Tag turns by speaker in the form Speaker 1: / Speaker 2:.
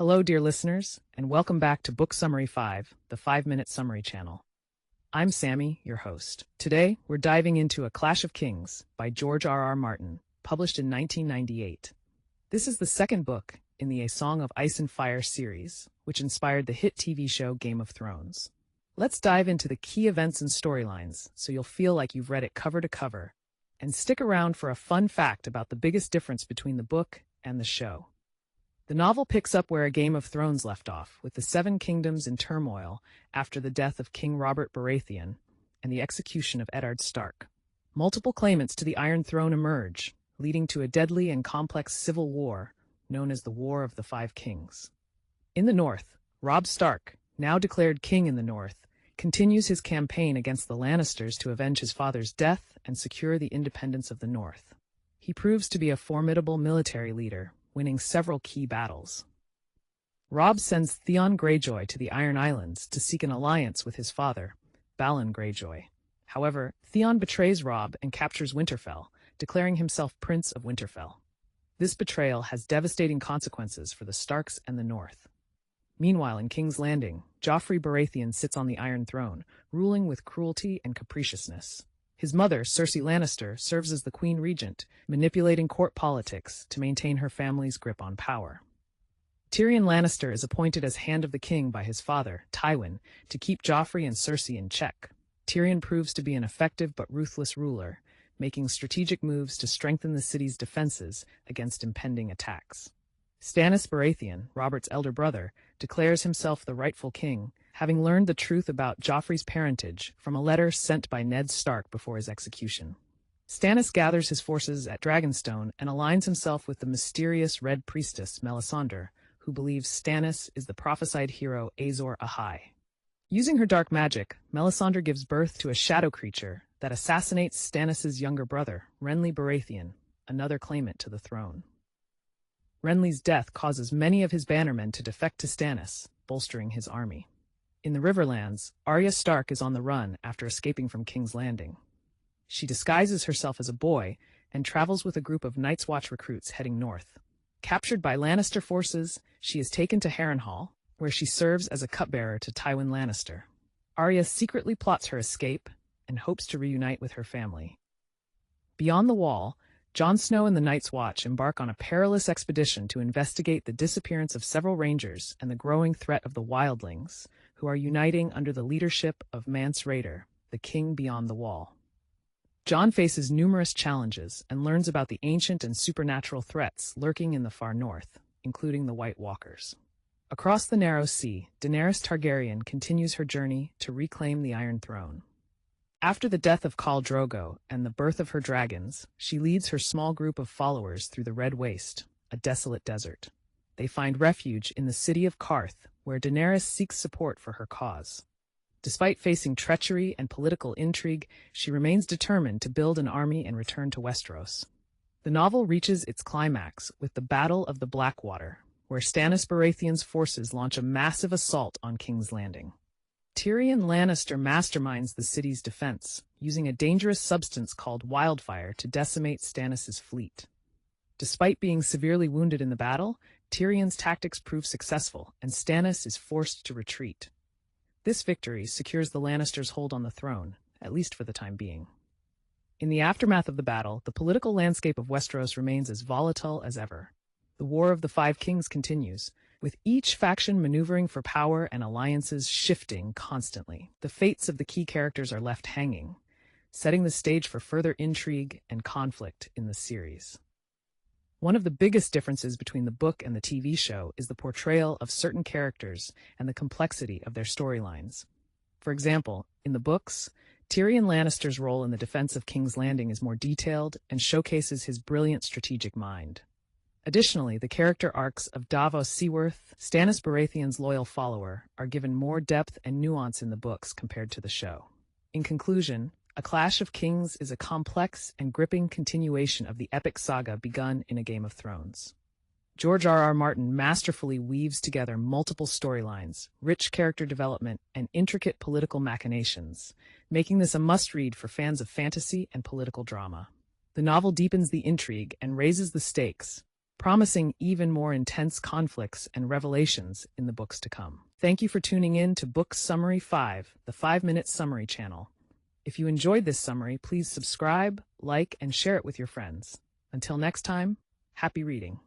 Speaker 1: Hello, dear listeners, and welcome back to Book Summary 5, the 5-Minute Summary channel. I'm Sammy, your host. Today, we're diving into A Clash of Kings by George R.R. Martin, published in 1998. This is the second book in the A Song of Ice and Fire series, which inspired the hit TV show Game of Thrones. Let's dive into the key events and storylines so you'll feel like you've read it cover to cover, and stick around for a fun fact about the biggest difference between the book and the show. The novel picks up where A Game of Thrones left off, with the Seven Kingdoms in turmoil after the death of King Robert Baratheon and the execution of Eddard Stark. Multiple claimants to the Iron Throne emerge, leading to a deadly and complex civil war known as the War of the Five Kings. In the north, Robb Stark, now declared king in the north, continues his campaign against the Lannisters to avenge his father's death and secure the independence of the north. He proves to be a formidable military leader, winning several key battles. Robb sends Theon Greyjoy to the Iron Islands to seek an alliance with his father, Balon Greyjoy. However, Theon betrays Robb and captures Winterfell, declaring himself Prince of Winterfell. This betrayal has devastating consequences for the Starks and the North. Meanwhile, in King's Landing, Joffrey Baratheon sits on the Iron Throne, ruling with cruelty and capriciousness. His mother, Cersei Lannister, serves as the Queen Regent, manipulating court politics to maintain her family's grip on power. Tyrion Lannister is appointed as Hand of the King by his father, Tywin, to keep Joffrey and Cersei in check. Tyrion proves to be an effective but ruthless ruler, making strategic moves to strengthen the city's defenses against impending attacks. Stannis Baratheon, Robert's elder brother, declares himself the rightful king, having learned the truth about Joffrey's parentage from a letter sent by Ned Stark before his execution. Stannis gathers his forces at Dragonstone and aligns himself with the mysterious Red Priestess Melisandre, who believes Stannis is the prophesied hero Azor Ahai. Using her dark magic, Melisandre gives birth to a shadow creature that assassinates Stannis' younger brother, Renly Baratheon, another claimant to the throne. Renly's death causes many of his bannermen to defect to Stannis, bolstering his army. In the Riverlands, Arya Stark is on the run after escaping from King's Landing. She disguises herself as a boy and travels with a group of Night's Watch recruits heading north. Captured by Lannister forces, she is taken to Harrenhal, where she serves as a cupbearer to Tywin Lannister. Arya secretly plots her escape and hopes to reunite with her family. Beyond the Wall, Jon Snow and the Night's Watch embark on a perilous expedition to investigate the disappearance of several rangers and the growing threat of the wildlings, who are uniting under the leadership of Mance Rayder, the king beyond the wall. Jon faces numerous challenges and learns about the ancient and supernatural threats lurking in the far north, including the White Walkers. Across the Narrow Sea, Daenerys Targaryen continues her journey to reclaim the Iron Throne. After the death of Khal Drogo and the birth of her dragons, she leads her small group of followers through the Red Waste, a desolate desert. They find refuge in the city of Qarth, where Daenerys seeks support for her cause. Despite facing treachery and political intrigue, she remains determined to build an army and return to Westeros. The novel reaches its climax with the Battle of the Blackwater, where Stannis Baratheon's forces launch a massive assault on King's Landing. Tyrion Lannister masterminds the city's defense, using a dangerous substance called wildfire to decimate Stannis' fleet. Despite being severely wounded in the battle, Tyrion's tactics prove successful, and Stannis is forced to retreat. This victory secures the Lannisters' hold on the throne, at least for the time being. In the aftermath of the battle, the political landscape of Westeros remains as volatile as ever. The War of the Five Kings continues, with each faction maneuvering for power and alliances shifting constantly. The fates of the key characters are left hanging, setting the stage for further intrigue and conflict in the series. One of the biggest differences between the book and the TV show is the portrayal of certain characters and the complexity of their storylines. For example, in the books, Tyrion Lannister's role in the defense of King's Landing is more detailed and showcases his brilliant strategic mind. Additionally, the character arcs of Davos Seaworth, Stannis Baratheon's loyal follower, are given more depth and nuance in the books compared to the show. In conclusion, A Clash of Kings is a complex and gripping continuation of the epic saga begun in A Game of Thrones. George R.R. Martin masterfully weaves together multiple storylines, rich character development, and intricate political machinations, making this a must-read for fans of fantasy and political drama. The novel deepens the intrigue and raises the stakes, promising even more intense conflicts and revelations in the books to come. Thank you for tuning in to Book Summary 5, the 5-minute summary channel. If you enjoyed this summary, please subscribe, like, and share it with your friends. Until next time, happy reading.